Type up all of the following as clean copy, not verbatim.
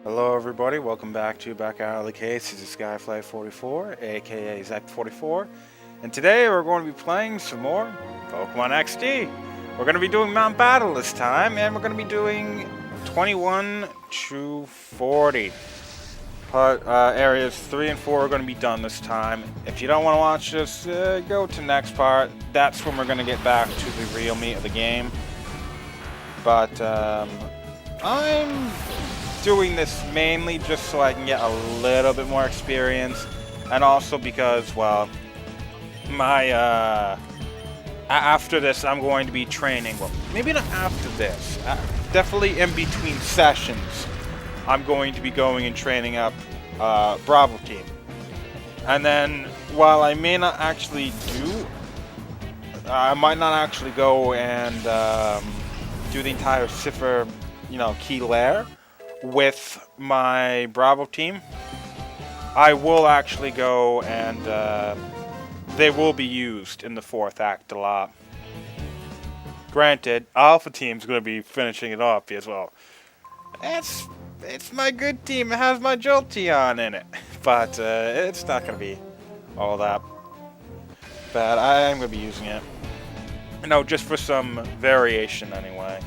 Hello everybody, welcome back to Back Out of the Case. This is Skyfly44, aka Zach44, and today we're going to be playing some more Pokemon XD. We're going to be doing Mount Battle this time, and we're going to be doing 21 to 40. Areas 3 and 4 are going to be done this time. If you don't want to watch this, go to next part. That's when we're going to get back to the real meat of the game. But I'm doing this mainly just so I can get a little bit more experience, and also because, well, after this I'm going to be training. Well, maybe not after this. Definitely in between sessions, I'm going to be going and training up Bravo Team. And then, while I may not actually I might not actually go and do the entire Cipher, key layer with my Bravo team. I will actually go and they will be used in the 4th act a lot. Granted, Alpha team's going to be finishing it off as well. It's my good team. It has my Jolteon in it, but it's not going to be all that bad. I am going to be using it. No, just for some variation anyway.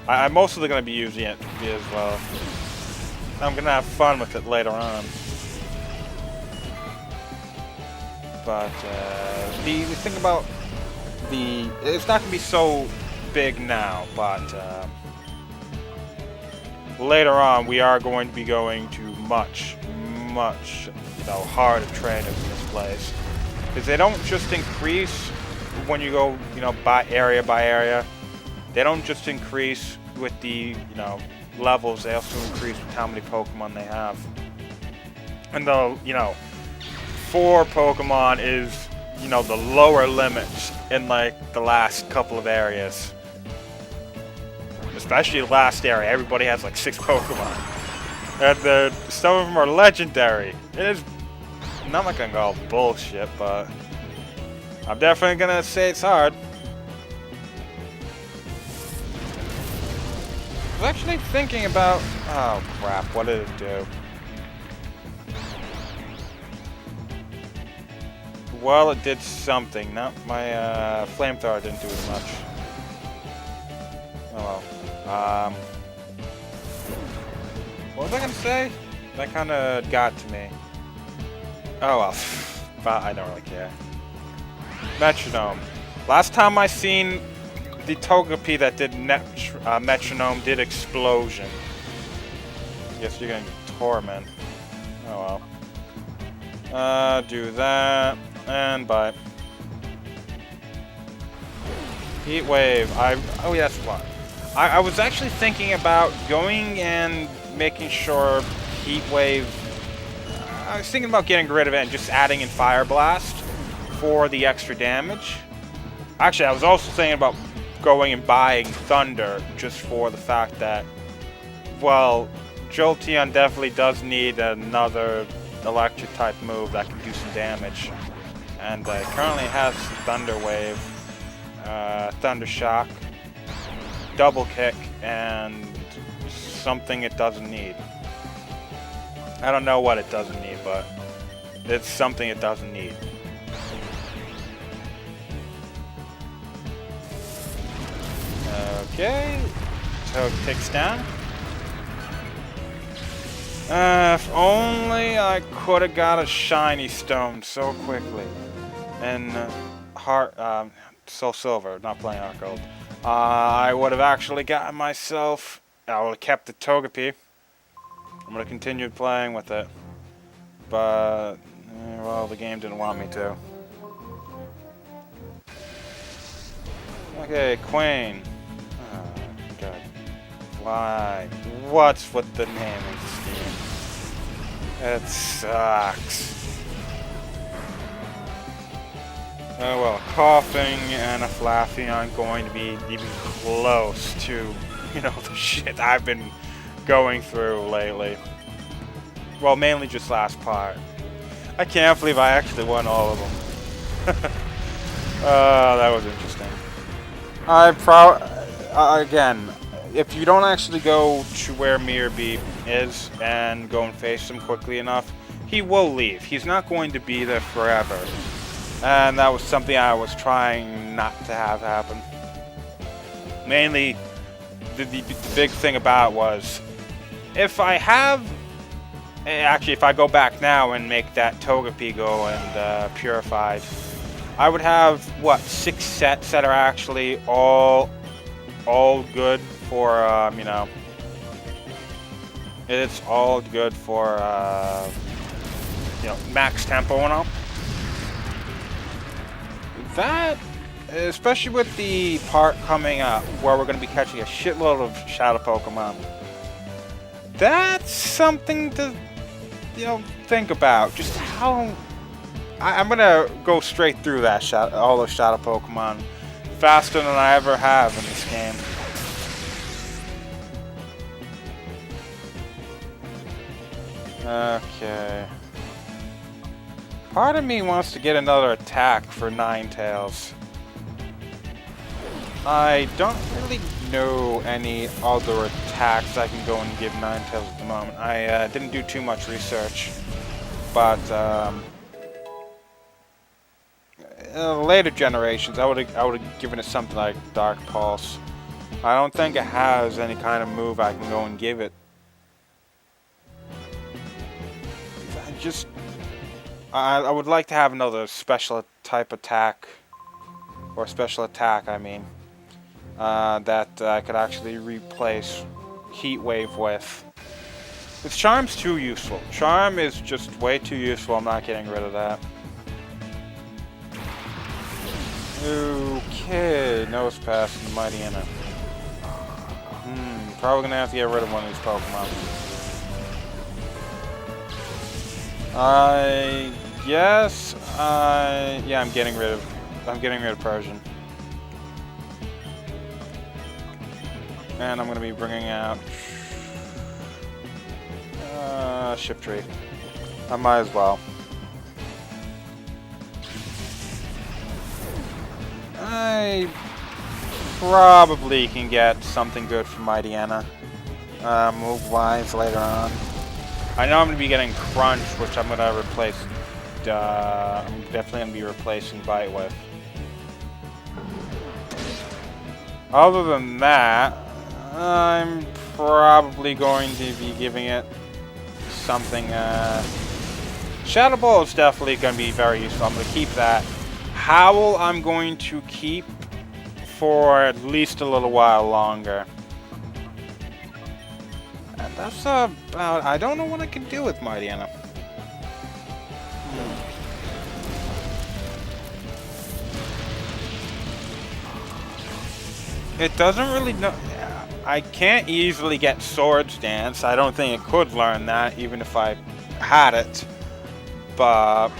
I'm mostly going to be using it as well. I'm going to have fun with it later on. But the thing about it's not going to be so big now, but later on we are going to be going to much harder trainers in this place. Because they don't just increase when you go, by area. They don't just increase with the, levels, they also increase with how many Pokemon they have. And the, 4 Pokemon is, the lower limits in, the last couple of areas. Especially the last area, everybody has, 6 Pokemon. And some of them are legendary. It is, I'm not gonna go all bullshit, but I'm definitely gonna say it's hard. I was actually thinking about... Oh crap, what did it do? Well, it did something. No, my flamethrower didn't do as much. Oh well. What was I gonna say? That kinda got to me. Oh well. But I don't really care. Metronome. Last time I seen the Togepi that did Metronome did Explosion. Guess you're gonna get Torment. Oh well. Do that, and bye. Heat Wave. Oh yes, what? I was actually thinking about going and making sure Heat Wave... I was thinking about getting rid of it and just adding in Fire Blast for the extra damage. Actually, I was also thinking about going and buying Thunder just for the fact that, well, Jolteon definitely does need another electric type move that can do some damage, and it currently has Thunder Wave, Thunder Shock, Double Kick, and something it doesn't need. I don't know what it doesn't need, but it's something it doesn't need. Okay, Toad takes down. If only I could have got a shiny stone so quickly. And Soul Silver, not playing Heart Gold. I would have actually gotten myself... I would have kept the Togepi. I'm going to continue playing with it. But, well, the game didn't want me to. Okay, Queen. God. Why? What's with the naming scheme? It sucks. Oh well, Coughing and a Flaffy aren't going to be even close to, the shit I've been going through lately. Well, mainly just last part. I can't believe I actually won all of them. That was interesting. Again, if you don't actually go to where Mirby is and go and face him quickly enough, he will leave. He's not going to be there forever. And that was something I was trying not to have happen. Mainly, the big thing about it was, if I have... Actually, if I go back now and make that Togepi go and purified, I would have, what, 6 sets that are actually all good for, you know... It's all good for, you know, max tempo and all. That, especially with the part coming up where we're going to be catching a shitload of Shadow Pokemon, that's something to, you know, think about. Just how... I'm going to go straight through that all those Shadow Pokemon faster than I ever have in this game. Okay. Part of me wants to get another attack for Ninetales. I don't really know any other attacks I can go and give Ninetales at the moment. I didn't do too much research, but later generations, I would have given it something like Dark Pulse. I don't think it has any kind of move I can go and give it. I would like to have another special type attack, or special attack, I mean, that I could actually replace Heat Wave with. This Charm's too useful. Charm is just way too useful. I'm not getting rid of that. Okay, Nose Pass and the Mighty Inner. Probably gonna have to get rid of one of these Pokemon. I guess yeah, I'm getting rid of Persian. And I'm gonna be bringing out Shiftry. I might as well. I probably can get something good from Mighty Anna, move-wise later on. I know I'm going to be getting Crunch, which I'm going to replace, I'm definitely going to be replacing Bite with. Other than that, I'm probably going to be giving it something, Shadow Ball is definitely going to be very useful. I'm going to keep that. Howl I'm going to keep for at least a little while longer. And that's about... I don't know what I can do with Mighty Anna. It doesn't really know... I can't easily get Swords Dance. I don't think it could learn that, even if I had it. But...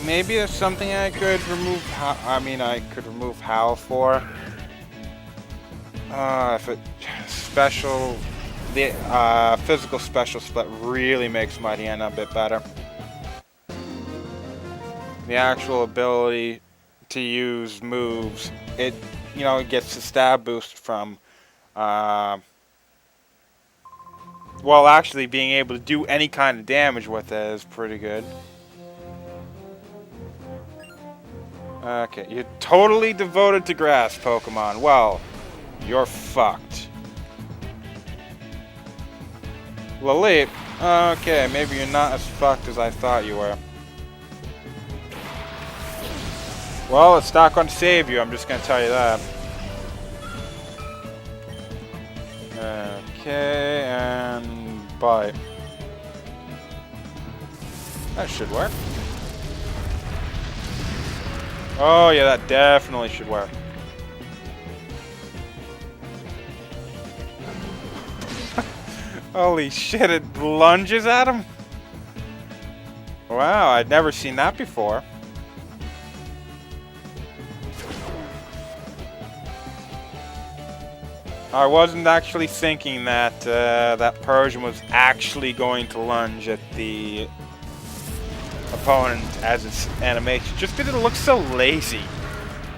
maybe it's something I could remove... I could remove Howl for. If it... special... the physical special split really makes Mighty Anna a bit better. The actual ability to use moves, it, you know, it gets the stab boost from, well, actually being able to do any kind of damage with it is pretty good. Okay, you're totally devoted to grass, Pokemon. Well, you're fucked. Lalit, okay, maybe you're not as fucked as I thought you were. Well, it's not going to save you, I'm just going to tell you that. Okay, and bite. That should work. Oh yeah, that definitely should work. Holy shit, it lunges at him? Wow, I'd never seen that before. I wasn't actually thinking that that Persian was actually going to lunge at the opponent as its animation, just because it looks so lazy.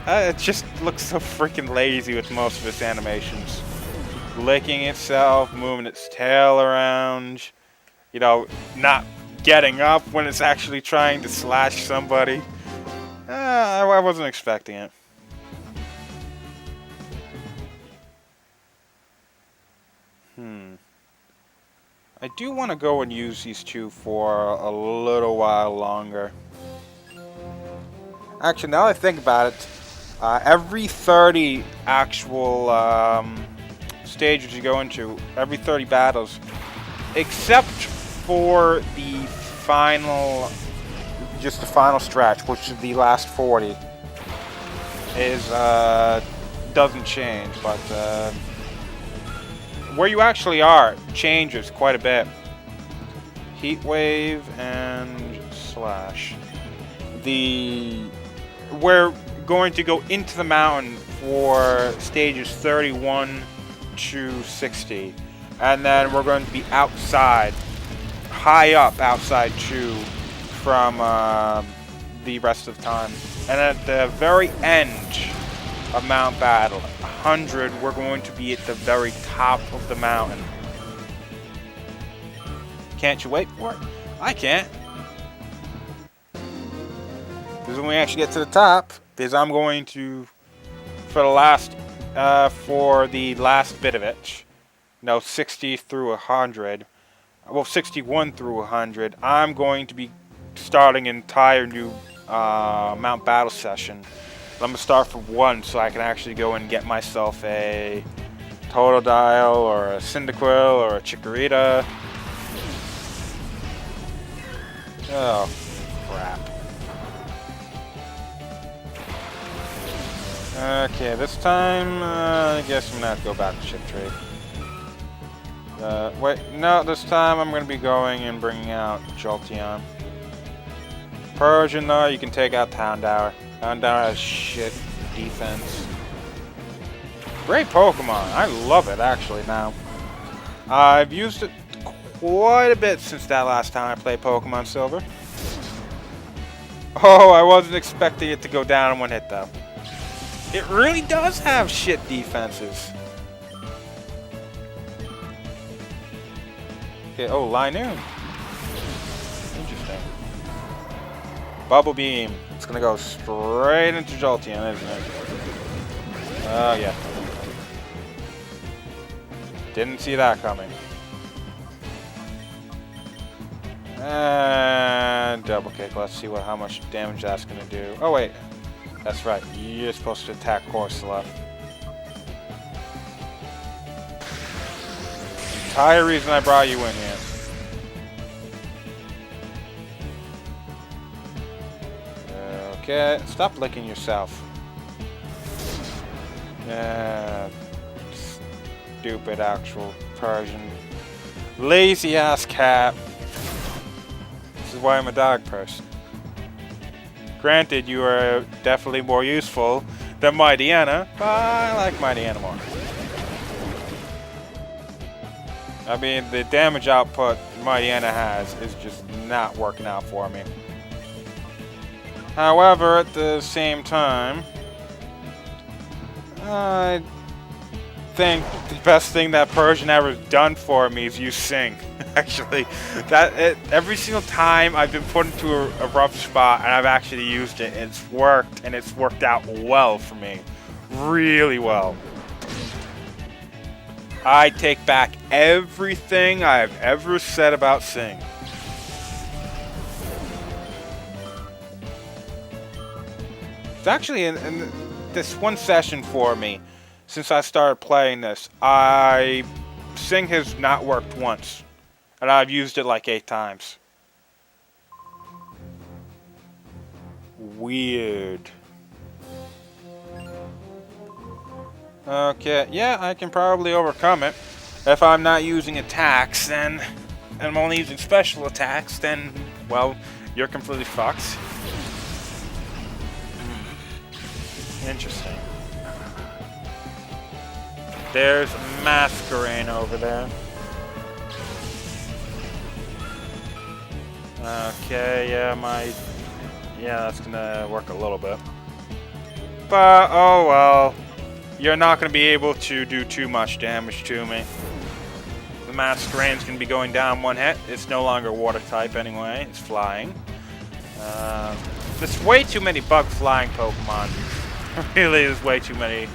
It just looks so freaking lazy with most of its animations. licking itself, moving its tail around, you know, not getting up when it's actually trying to slash somebody. I wasn't expecting it. I do want to go and use these two for a little while longer. Actually, now that I think about it, every 30 actual stages you go into, every 30 battles, except for the final, just the final stretch, which is the last 40, is doesn't change, but where you actually are changes quite a bit. Heat wave and slash. We're going to go into the mountain for stages 31 to 60, and then we're going to be outside, high up outside too, from the rest of the time. And at the very end of Mount Battle, 100, we're going to be at the very top of the mountain. Can't you wait for it? I can't. This is when we actually get to the top, because I'm going to, for the last bit of it, 60 through 100, well, 61 through 100, I'm going to be starting an entire new Mount Battle session. I'm going to start from 1 so I can actually go and get myself a Totodile or a Cyndaquil or a Chikorita. Oh, crap. Okay, this time, I guess I'm going to have to go back to Ship Trade. Wait, no, this time I'm going to be going and bringing out Jolteon. Persian, though, you can take out Houndour. Houndour has shit defense. Great Pokemon. I love it, actually, now. I've used it quite a bit since that last time I played Pokemon Silver. Oh, I wasn't expecting it to go down in one hit, though. It really does have shit defenses. Okay, oh, Linoon. Interesting. Bubble Beam. It's gonna go straight into Jolteon, isn't it? Oh, yeah. Didn't see that coming. And double kick. Let's see how much damage that's gonna do. Oh, wait. That's right. You're supposed to attack Corsola. Entire reason I brought you in here. Okay, stop licking yourself. Stupid actual Persian. Lazy ass cat. This is why I'm a dog person. Granted, you are definitely more useful than Mightyena, but I like Mightyena more. I mean, the damage output Mightyena has is just not working out for me. However, at the same time, I think the best thing that Persian ever done for me is use Sing. Actually, every single time I've been put into a rough spot and I've actually used it, it's worked, and it's worked out well for me. Really well. I take back everything I've ever said about Sing. It's actually in this one session for me, since I started playing this, Sing has not worked once. And I've used it like 8 times. Weird. Okay, yeah, I can probably overcome it. If I'm not using attacks, then I'm only using special attacks, then, well, you're completely fucked. Interesting. There's Masquerain over there. Okay, yeah, that's gonna work a little bit. But, oh well. you're not going to be able to do too much damage to me. The Masquerade's going to be going down one hit. It's no longer water type anyway. It's flying. There's way too many bug flying Pokemon. Really, there's way too many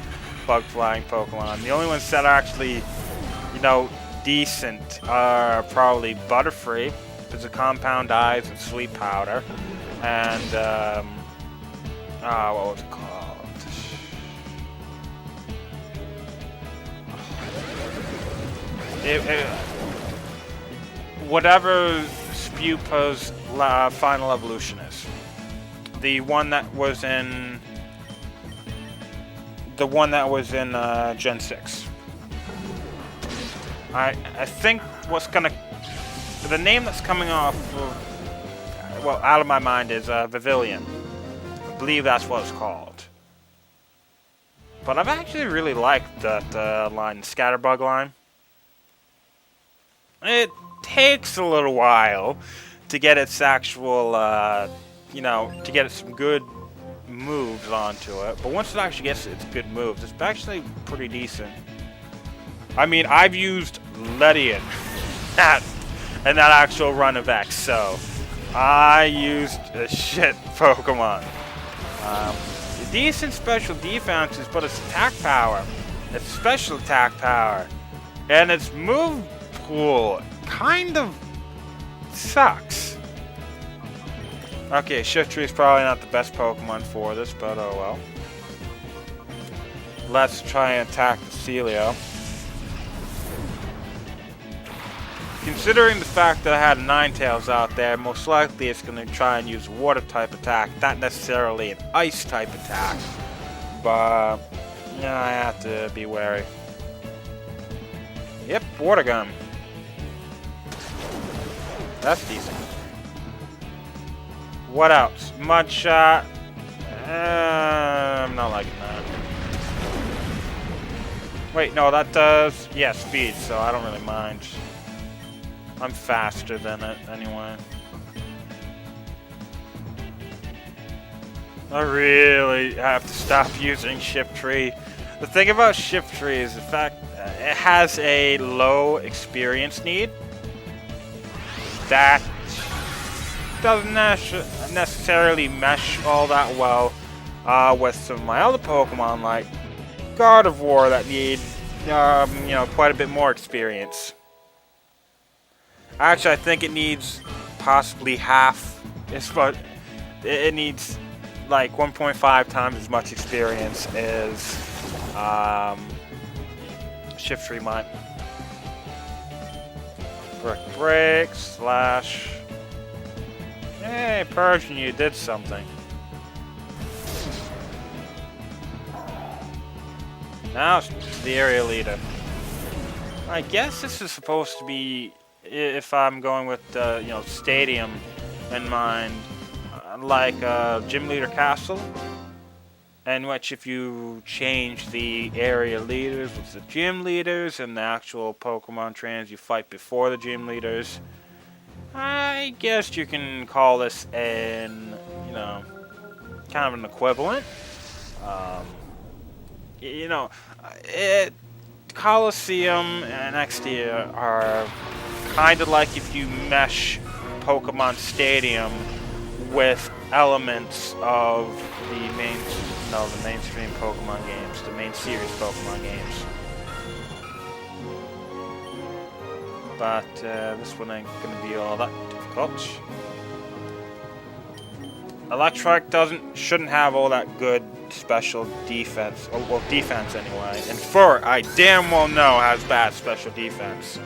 bug flying Pokemon. The only ones that are actually, you know, decent are probably Butterfree. There's a Compound Eyes and Sleep Powder. And, what was it called? Whatever Spupa's final evolution is. The one that was in Gen 6. I think what's gonna, the name that's coming off of, well, out of my mind is Vivillon. I believe that's what it's called. But I've actually really liked that line, Scatterbug line. It takes a little while to get its actual, you know, to get some good moves onto it. But once it actually gets its good moves, it's actually pretty decent. I mean, I've used Ledian in that actual run of X, so I used a shit Pokemon. Decent special defenses, but its attack power, its special attack power, and its move pool kind of sucks. Okay, Shiftry is probably not the best Pokemon for this, but oh well. Let's try and attack the Celio. Considering the fact that I had Ninetales out there, most likely it's going to try and use Water type attack, not necessarily an Ice type attack. But, yeah, I have to be wary. Yep, Water Gun. That's decent. What else? Mud Shot. I'm not liking that. Wait, no, that does, yeah, speed, so I don't really mind. I'm faster than it anyway. I really have to stop using Shiftry. The thing about Shiftry is the fact it has a low experience need that doesn't necessarily mesh all that well with some of my other Pokemon like Gardevoir that need you know, quite a bit more experience. Actually, I think it needs possibly half. It needs like 1.5 times as much experience as Shiftry might. Break, slash. Hey, Persian, you did something. Now it's the area leader. I guess this is supposed to be, if I'm going with you know, stadium in mind, like Gym Leader Castle, in which if you change the area leaders with the gym leaders and the actual Pokemon trainers you fight before the gym leaders, I guess you can call this an, you know, kind of an equivalent. You know, Coliseum and XD are kind of like if you mesh Pokemon Stadium with elements of the mainstream Pokemon games, the main series Pokemon games. But this one ain't gonna be all that difficult. Electrike shouldn't have all that good special defense, well, defense anyway. And Fur, I damn well know has bad special defense.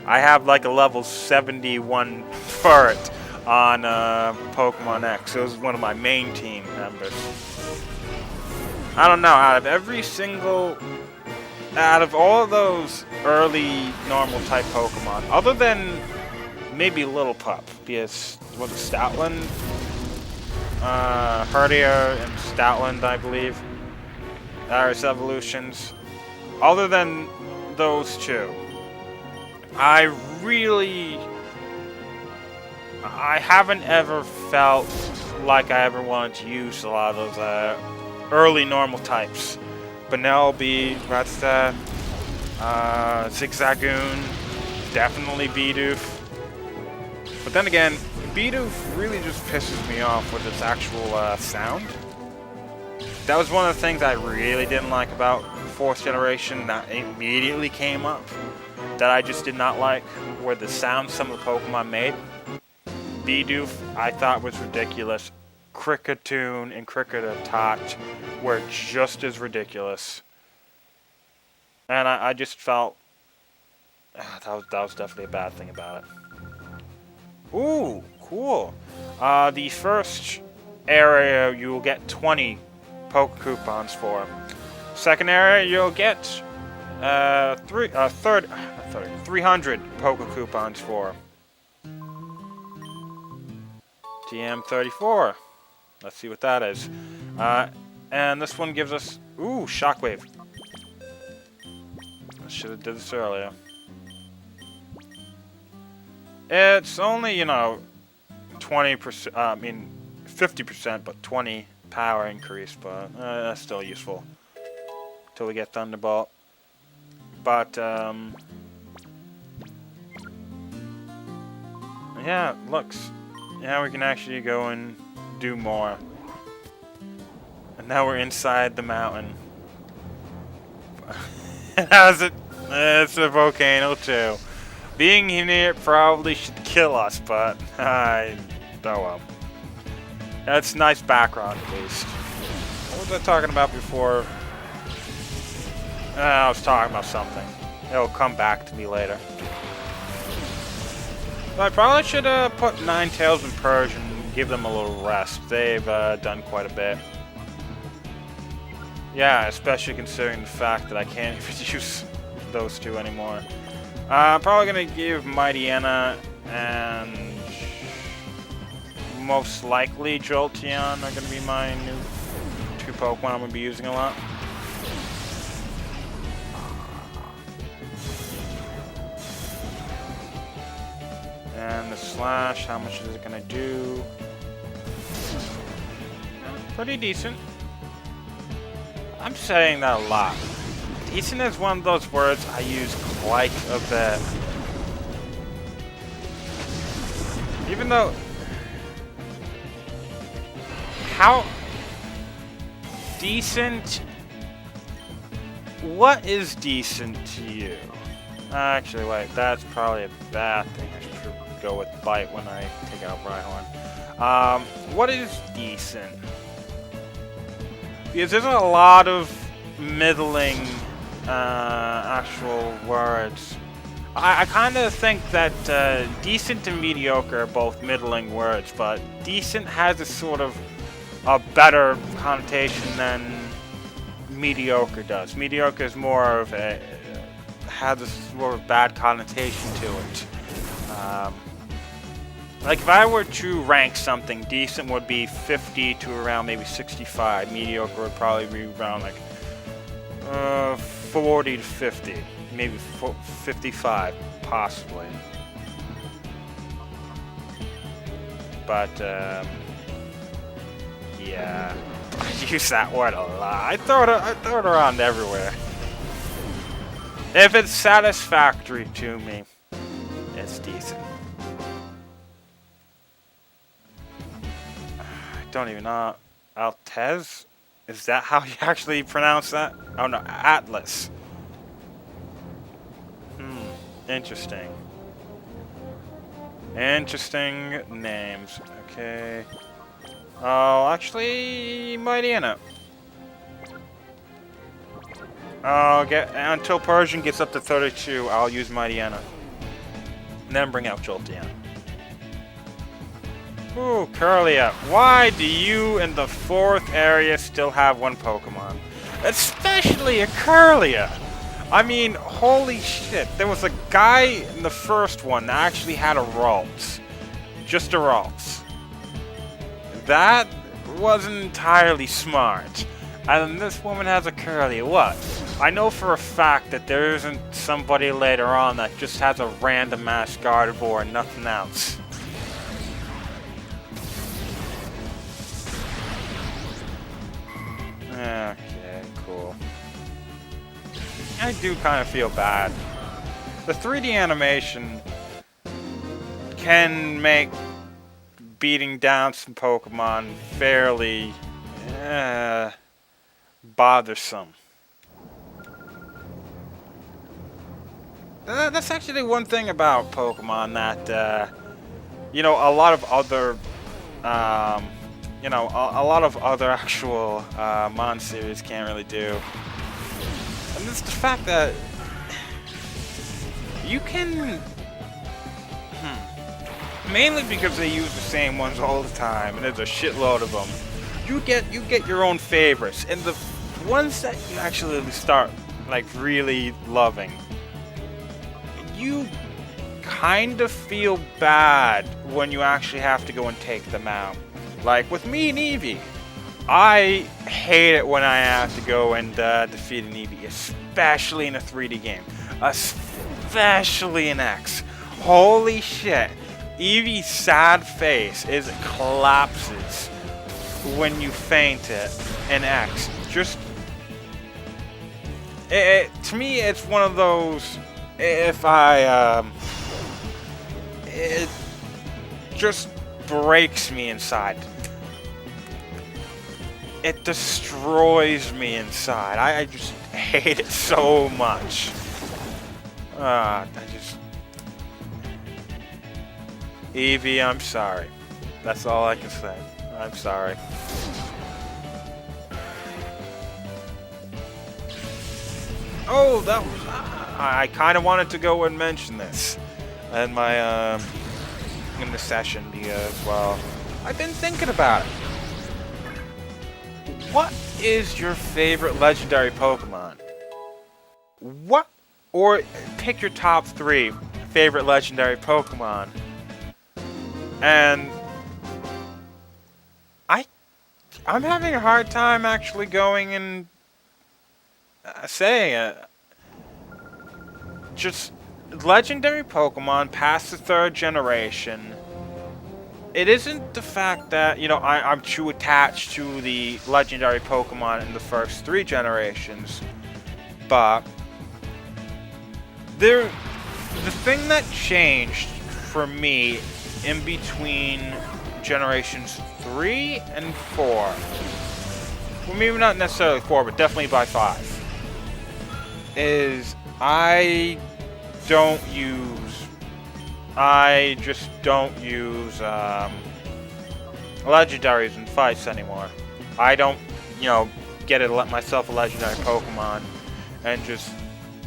I have like a level 71 Furret on Pokemon X. It was one of my main team members. I don't know, out of all of those early normal type Pokemon, other than maybe Little Pup, because was it Stoutland? Herdier and Stoutland, I believe. Its evolutions. Other than those two, I haven't ever felt like I ever wanted to use a lot of those early normal types. Benelby, Ratstad, Zigzagoon, definitely Bidoof. But then again, Bidoof really just pisses me off with its actual sound. That was one of the things I really didn't like about 4th generation that immediately came up. That I just did not like, were the sounds some of the Pokemon made. Bidoof, I thought was ridiculous. Kricketune and Kricketot were just as ridiculous. And I just felt that was definitely a bad thing about it. Ooh, cool. The first area you will get 20 Poke Coupons for. Second area you'll get 300 Poke Coupons for. TM34. Let's see what that is. And this one gives us... Ooh, Shockwave. I should have did this earlier. It's only, 20%, 50%, but 20 power increase, but that's still useful. Till we get Thunderbolt. But, yeah, looks. Now we can actually go and do more. And now we're inside the mountain. How's it? It's a volcano too. Being in here probably should kill us, but oh well. That's nice background at least. What was I talking about before? I was talking about something. It'll come back to me later. I probably should put Ninetales and Persian and give them a little rest. They've done quite a bit. Yeah, especially considering the fact that I can't even use those two anymore. I'm probably going to give Mightyena and most likely Jolteon are going to be my new 2 Pokemon I'm going to be using a lot. And the Slash, how much is it going to do? Pretty decent. I'm saying that a lot. Decent is one of those words I use quite a bit. Even though... How... Decent... What is decent to you? Actually, wait, that's probably a bad thing. I should go with Bite when I take out Rhyhorn. What is decent? Because there's a lot of middling actual words. I kind of think that decent and mediocre are both middling words, but decent has a sort of a better connotation than mediocre does. Mediocre is more of a has a more of a bad connotation to it. Like if I were to rank something, decent would be 50 to around maybe 65. Mediocre would probably be around like 40 to 50, maybe 55, possibly. But yeah, I use that word a lot. I throw it around everywhere. If it's satisfactory to me, it's decent. I don't even know. Altez? Is that how you actually pronounce that? Oh no, Atlas. Interesting. Interesting names. Okay. Oh, actually, Mightyena. I'll get until Persian gets up to 32. I'll use Mightyena, and then bring out Jolteon. Ooh, Curlia. Why do you in the 4th area still have 1 Pokemon? Especially a Curlia. I mean, holy shit. There was a guy in the first one that actually had a Ralts. Just a Ralts. That wasn't entirely smart. And this woman has a Curlia. What? I know for a fact that there isn't somebody later on that just has a random ass Gardevoir and nothing else. Okay, cool. I do kind of feel bad. The 3D animation can make beating down some Pokemon fairly bothersome. That's actually one thing about Pokemon that, you know, a lot of other, you know, a lot of other actual Mon series can't really do. And it's the fact that you can, mainly because they use the same ones all the time, and there's a shitload of them. You get your own favorites, and the ones that you actually start like really loving, you kind of feel bad when you actually have to go and take them out. Like with me and Eevee, I hate it when I have to go and defeat an Eevee, especially in a 3D game, especially in X. Holy shit, Eevee's sad face collapses when you faint it in X. Just, to me, it's one of those. If I, it just breaks me inside. It destroys me inside. I just hate it so much. Eevee, I'm sorry. That's all I can say. I'm sorry. Oh, that was... I kind of wanted to go and mention this in my in the session because, well, I've been thinking about it. What is your favorite legendary Pokemon? What, or pick your top 3 favorite legendary Pokemon. And I'm having a hard time actually going and saying it. Just legendary Pokemon past the 3rd generation. It isn't the fact that, you know, I'm too attached to the legendary Pokemon in the first 3 generations, but the thing that changed for me in between generations 3 and 4, well, maybe not necessarily 4, but definitely by 5, is I just don't use legendaries in fights anymore. I don't, you know, let myself a legendary Pokemon and just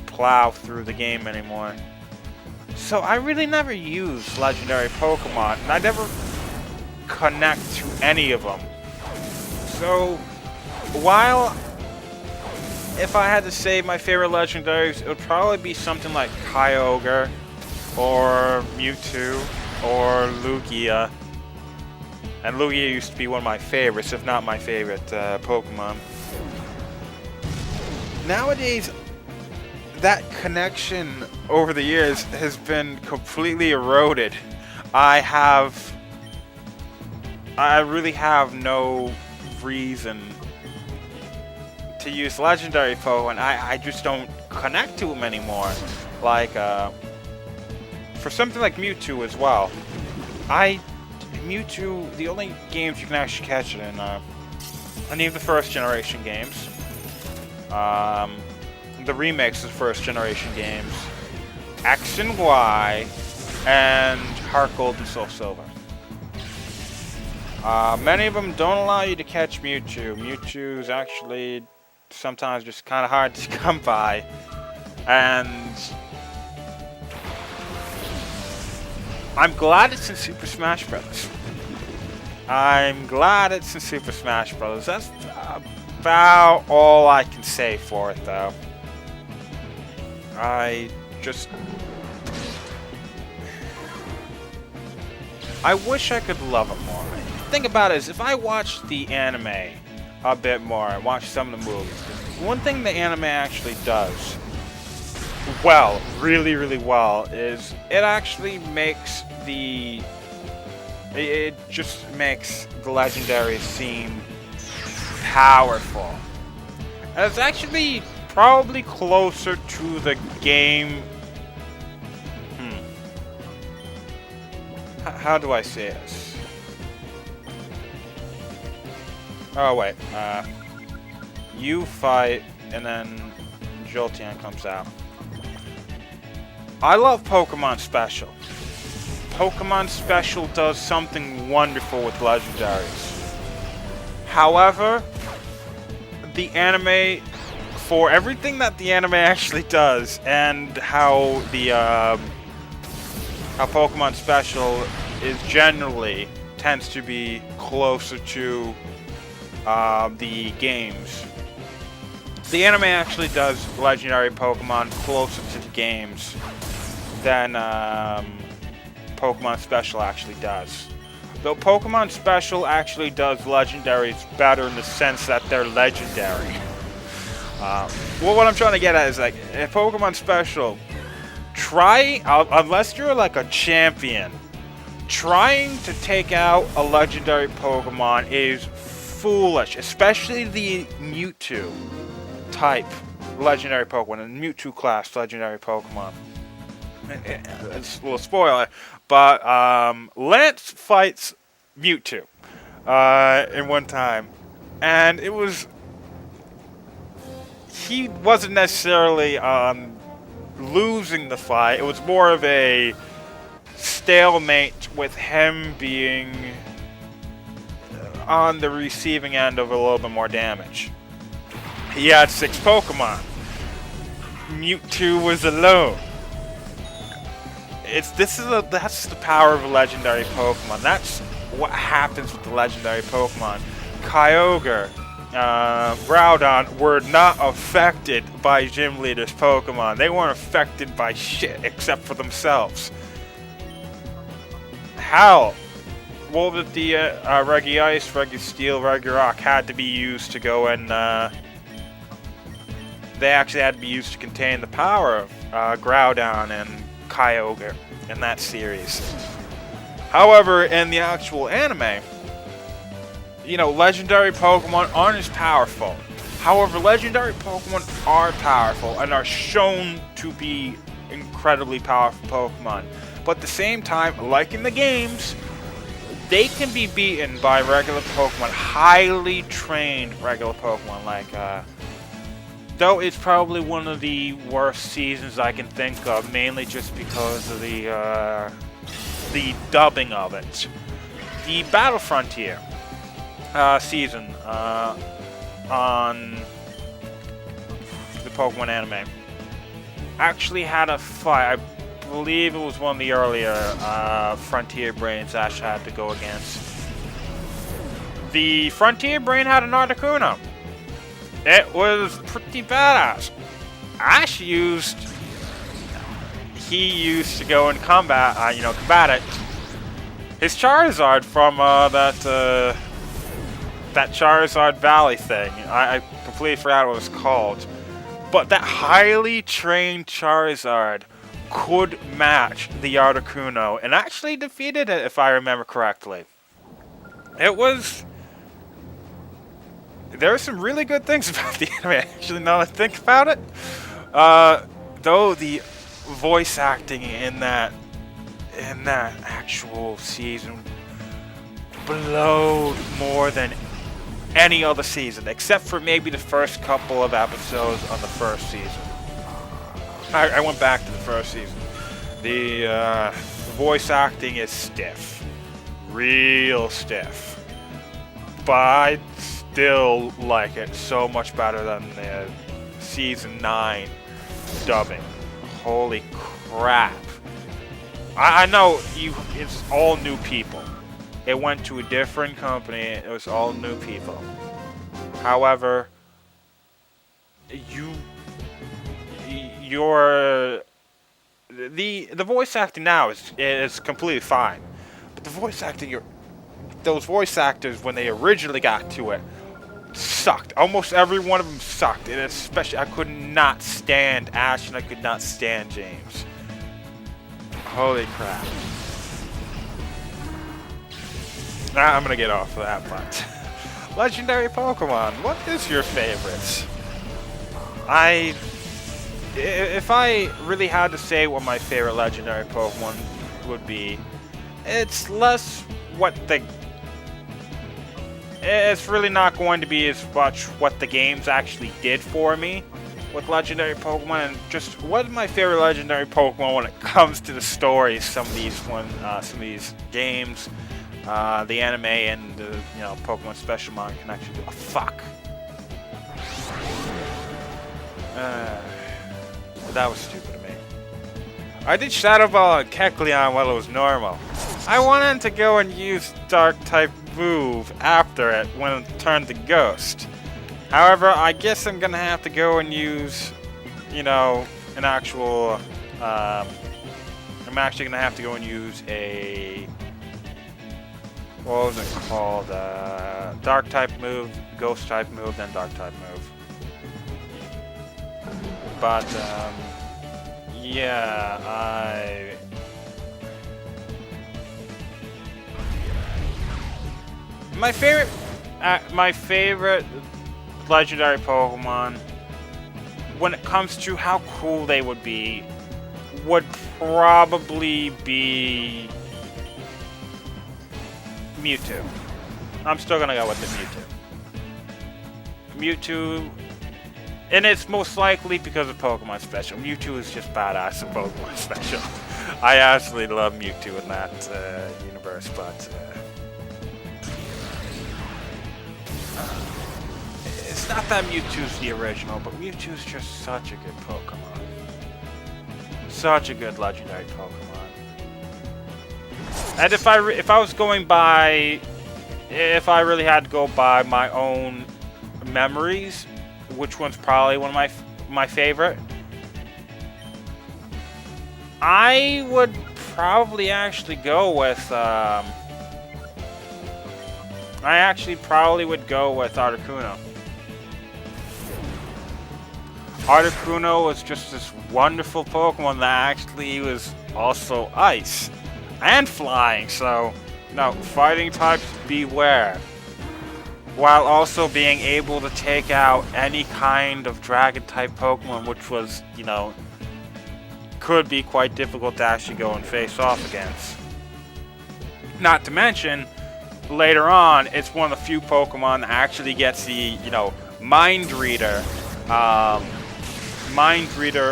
plow through the game anymore. So I really never use legendary Pokemon, and I never connect to any of them. So while if I had to say my favorite legendaries, it would probably be something like Kyogre, or Mewtwo, or Lugia. And Lugia used to be one of my favorites, if not my favorite Pokemon. Nowadays, that connection over the years has been completely eroded. I really have no reason to use legendary Pokemon. I just don't connect to them anymore. Like, for something like Mewtwo as well. Mewtwo, the only games you can actually catch it in any of the 1st generation games. The remakes of 1st generation games. X and Y, and Heart Gold and Soul Silver. Many of them don't allow you to catch Mewtwo. Mewtwo's actually sometimes just kind of hard to come by, and I'm glad it's in Super Smash Bros. That's about all I can say for it, though. I wish I could love it more. The thing about it is, if I watch the anime a bit more and watch some of the movies, one thing the anime actually does well, really, really well, is it actually makes it just makes the legendaries seem powerful. And it's actually probably closer to the game. How do I say this? Oh wait, you fight, and then Jolteon comes out. I love Pokemon Special. Pokemon Special does something wonderful with legendaries. However, the anime, for everything that the anime actually does, and how the how Pokemon Special is generally tends to be closer to the games. The anime actually does legendary Pokemon closer to the games than Pokemon Special actually does. Though Pokemon Special actually does legendaries better in the sense that they're legendary. Well, what I'm trying to get at is, like, in Pokemon Special, unless you're like a champion, trying to take out a legendary Pokemon is foolish, especially the Mewtwo type legendary Pokemon, and Mewtwo class legendary Pokemon. It's a little spoiler, but Lance fights Mewtwo in one time, and he wasn't necessarily losing the fight. It was more of a stalemate with him being on the receiving end of a little bit more damage. He had 6 Pokemon. Mewtwo was alone. That's the power of a legendary Pokemon. That's what happens with the legendary Pokemon. Kyogre, Groudon were not affected by Gym Leader's Pokemon. They weren't affected by shit except for themselves. Hell, what was the Regice, Registeel, Regirock had to be used to go and they actually had to be used to contain the power of Groudon and Kyogre in that series. However, in the actual anime, you know, legendary Pokemon aren't as powerful. However, legendary Pokemon are powerful and are shown to be incredibly powerful Pokemon. But at the same time, like in the games, they can be beaten by regular Pokemon, highly trained regular Pokemon, like, though it's probably one of the worst seasons I can think of, mainly just because of the dubbing of it. The Battle Frontier season on the Pokemon anime actually had a fight. I believe it was one of the earlier Frontier Brains Ash had to go against. The Frontier Brain had an Articuno. It was pretty badass. Ash used to go and combat it. His Charizard from that Charizard Valley thing. I completely forgot what it was called. But that highly trained Charizard could match the Articuno and actually defeated it, if I remember correctly. There are some really good things about the anime, actually, now that I think about it. Though the voice acting in that actual season blowed more than any other season, except for maybe the first couple of episodes on the first season. I went back to the first season. The voice acting is stiff. Real stiff. But I still like it so much better than the Season 9 dubbing. Holy crap. I know it's all new people. It went to a different company. It was all new people. However, the voice acting now is completely fine, but the voice acting, those voice actors when they originally got to it sucked. Almost every one of them sucked, and especially I could not stand Ash and I could not stand James. Holy crap! I'm gonna get off of that part. Legendary Pokemon. What is your favorites? If I really had to say what my favorite legendary Pokemon would be, it's less what the... It's really not going to be as much what the games actually did for me with legendary Pokemon, and just what my favorite legendary Pokemon when it comes to the stories. Some of these games, the anime, and the Pokemon Special Mon connection. Oh, fuck. That was stupid of me. I did Shadow Ball on Kecleon while it was normal. I wanted to go and use Dark type move after it when it turned to Ghost. However, I guess I'm gonna have to go and use, an actual. I'm actually gonna have to go and use a. What was it called? Dark type move, Ghost type move, then Dark type move. But yeah, my favorite legendary Pokemon, when it comes to how cool they would probably be Mewtwo. I'm still gonna go with the Mewtwo, and it's most likely because of Pokemon Special. Mewtwo is just badass in Pokemon Special. I absolutely love Mewtwo in that universe, but it's not that Mewtwo's the original, but Mewtwo's just such a good Pokemon. Such a good legendary Pokemon. And if I really had to go by my own memories, which one's probably one of my favorite, I would probably actually go with Articuno. Articuno was just this wonderful Pokemon that actually was also ice and flying, so fighting types beware, while also being able to take out any kind of dragon type Pokemon, which was could be quite difficult to actually go and face off against. Not to mention, later on, it's one of the few Pokemon that actually gets the Mind Reader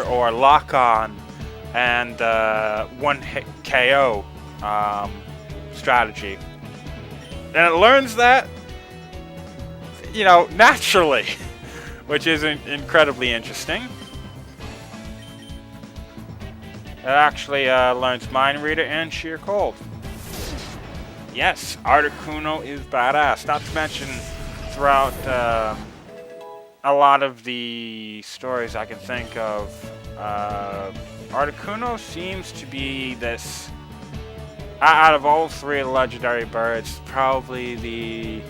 or Lock On and one hit KO strategy, and it learns that naturally, which is incredibly interesting. It actually learns Mind Reader and Sheer Cold. Yes, Articuno is badass. Not to mention, throughout a lot of the stories I can think of, Articuno seems to be this, out of all three legendary birds, probably the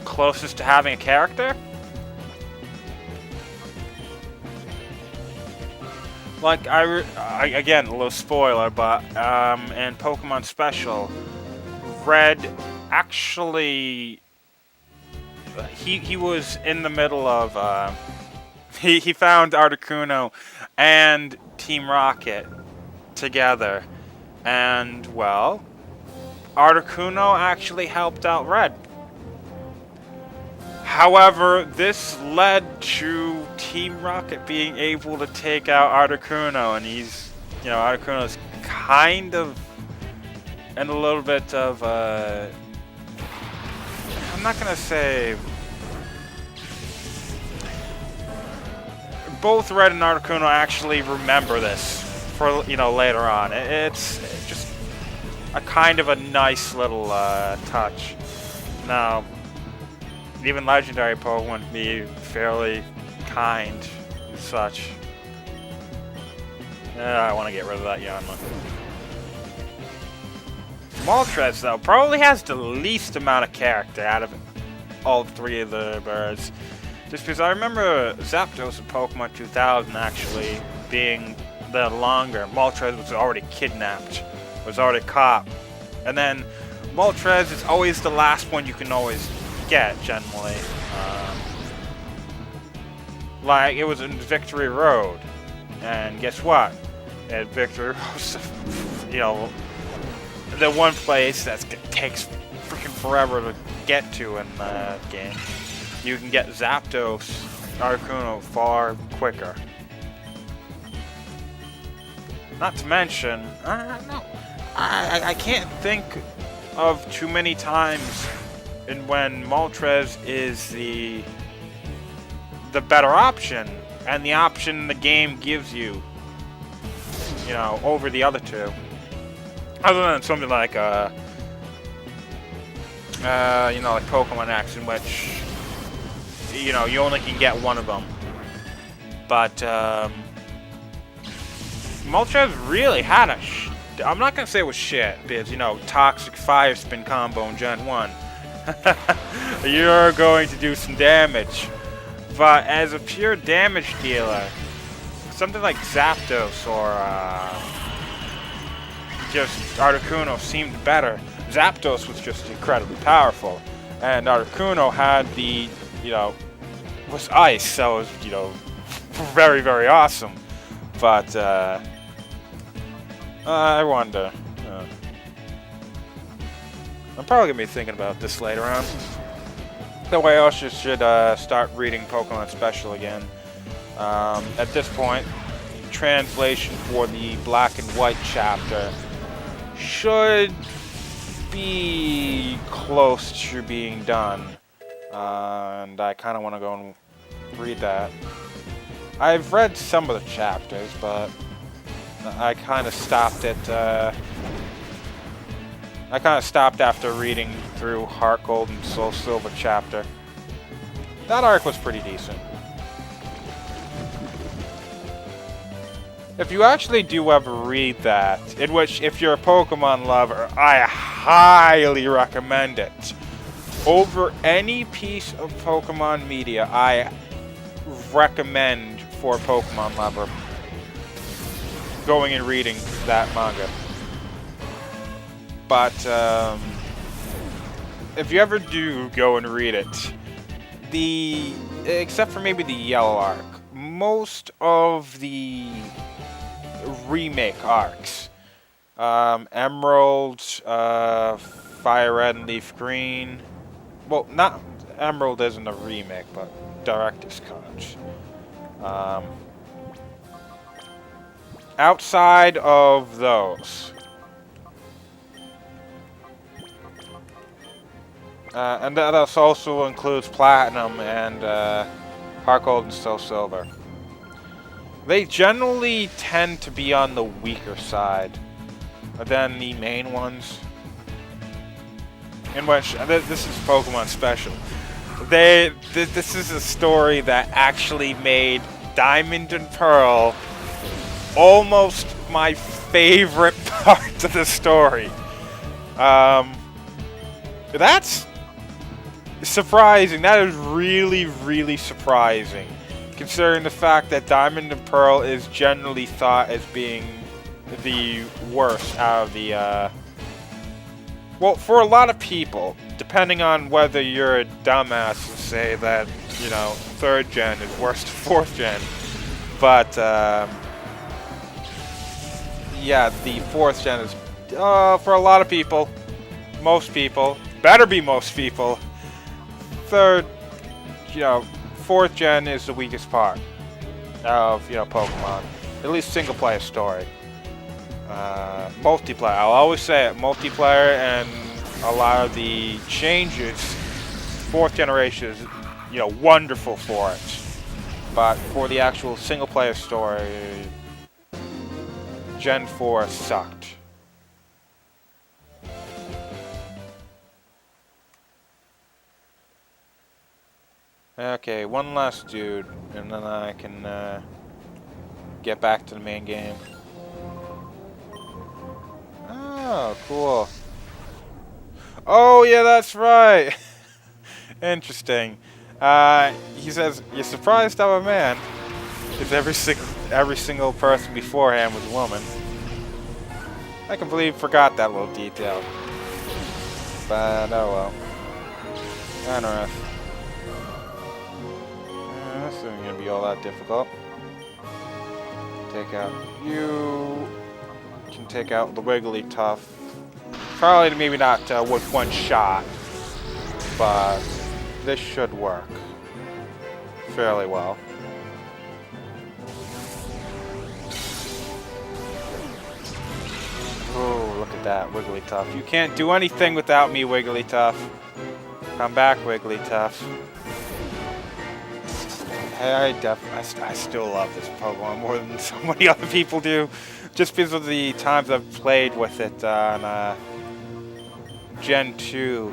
closest to having a character. Like, again, a little spoiler, but in Pokemon Special, Red actually, he was in the middle of, he found Articuno and Team Rocket together, and, well, Articuno actually helped out Red. However, this led to Team Rocket being able to take out Articuno, and he's, Articuno's kind of in a little bit of, I'm not gonna say, both Red and Articuno actually remember this for, later on. It's just a kind of a nice little touch. Now, even legendary Pokemon can be fairly kind and such. I want to get rid of that Yanma. Moltres, though, probably has the least amount of character out of all three of the birds. Just because I remember Zapdos in Pokemon 2000 actually being the longer. Moltres was already kidnapped, was already caught. And then Moltres is always the last one you can always get, generally. Like, it was in Victory Road. And guess what? At Victory Road, you know, the one place that takes freaking forever to get to in the game, you can get Zapdos Articuno far quicker. Not to mention, I can't think of too many times when Moltres is the better option, and the option the game gives you, you know, over the other two. Other than something like, you know, like Pokemon X, in which, you know, you only can get one of them. But, Moltres really had a I'm not gonna say it was shit, because, you know, Toxic Fire Spin combo in Gen 1. You're going to do some damage. But as a pure damage dealer, something like Zapdos or just Articuno seemed better. Zapdos was just incredibly powerful, and Articuno had the, you know, was ice, so it was, you know, very, very awesome. But I wonder. I'm probably gonna be thinking about this later on. That way I also should start reading Pokemon Special again. At this point, translation for the Black and White chapter should be close to being done. And I kind of want to go and read that. I've read some of the chapters, but I kind of stopped at... I kind of stopped after reading through Heart Gold and Soul Silver chapter. That arc was pretty decent. If you actually do ever read that, in which, if you're a Pokemon lover, I highly recommend it. Over any piece of Pokemon media, I recommend for a Pokemon lover going and reading that manga. But, if you ever do go and read it, except for maybe the Yellow arc, most of the remake arcs, Emerald, Fire Red and Leaf Green, well, not, Emerald isn't a remake, but Director's Cut. Outside of those, and that also includes Platinum and Heart Gold and Soul Silver. They generally tend to be on the weaker side than the main ones. In which, this is Pokemon Special. This is a story that actually made Diamond and Pearl almost my favorite part of the story. That's surprising. That is really, really surprising, considering the fact that Diamond and Pearl is generally thought as being the worst out of the, well, for a lot of people, depending on whether you're a dumbass and say that, you know, 3rd gen is worse than 4th gen. But, yeah, the 4th gen is, for a lot of people, most people, better be most people, 3rd, you know, 4th gen is the weakest part of, you know, Pokemon. At least single player story. Multiplayer, I'll always say it, multiplayer and a lot of the changes, 4th generation is, you know, wonderful for it. But for the actual single player story, Gen 4 sucked. Okay, one last dude, and then I can get back to the main game. Oh, cool. Oh, yeah, that's right. Interesting. He says, "You're surprised I'm a man, because every single person beforehand was a woman." I completely forgot that little detail. But oh well. Interesting. This isn't gonna be be all that difficult. Take out you. Can take out the Wigglytuff. Probably maybe not with one shot, but this should work fairly well. Oh, look at that, Wigglytuff. You can't do anything without me, Wigglytuff. Come back, Wigglytuff. Hey, I still love this Pokemon more than so many other people do. Just because of the times I've played with it on Gen 2.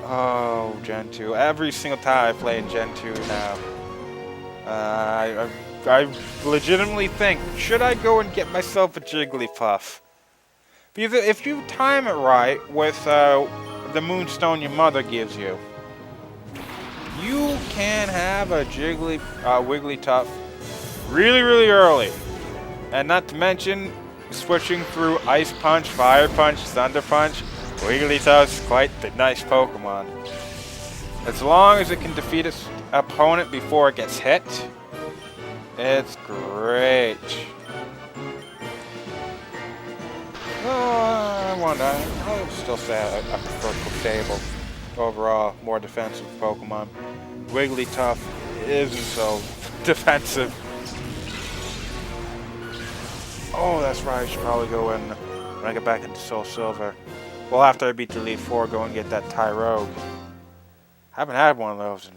Oh, Gen 2. Every single time I play in Gen 2 now. I legitimately think, should I go and get myself a Jigglypuff? Because if you time it right with the Moonstone your mother gives you, you can have a Wigglytuff really, really early. And not to mention, switching through Ice Punch, Fire Punch, Thunder Punch, Wigglytuff's quite the nice Pokemon. As long as it can defeat its opponent before it gets hit, it's great. I would still say I prefer Clefable overall, more defensive Pokemon. Wigglytuff isn't so defensive. Oh, that's right. I should probably go in when I get back into Soul Silver. Well, after I beat the Elite Four, go and get that Tyrogue. Haven't had one of those in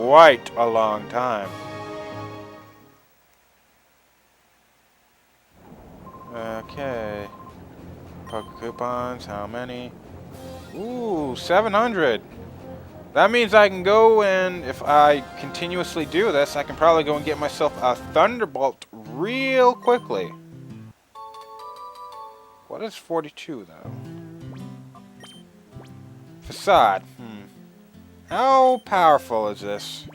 quite a long time. Okay. Poke coupons, how many? Ooh, 700. That means I can go and, if I continuously do this, I can probably go and get myself a Thunderbolt real quickly. What is 42, though? Facade. How powerful is this?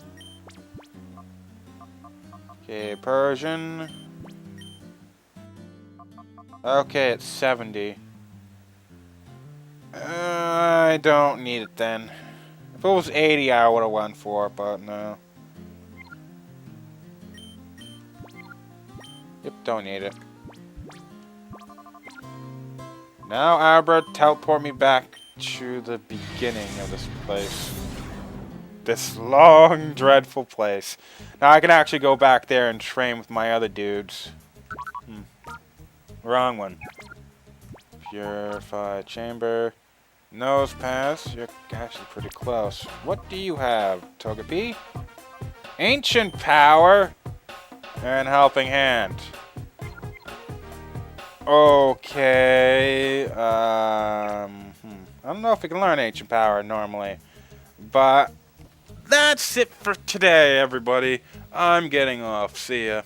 Okay, Persian. Okay, it's 70. I don't need it then. If it was 80, I would have went for it, but no. Yep, don't need it. Now, Albert, teleport me back to the beginning of this place. This long, dreadful place. Now, I can actually go back there and train with my other dudes. Wrong one. Purified Chamber. Nose Pass. You're actually pretty close. What do you have, Togepi? Ancient Power and Helping Hand. Okay. I don't know if we can learn Ancient Power normally, but that's it for today, everybody. I'm getting off. See ya.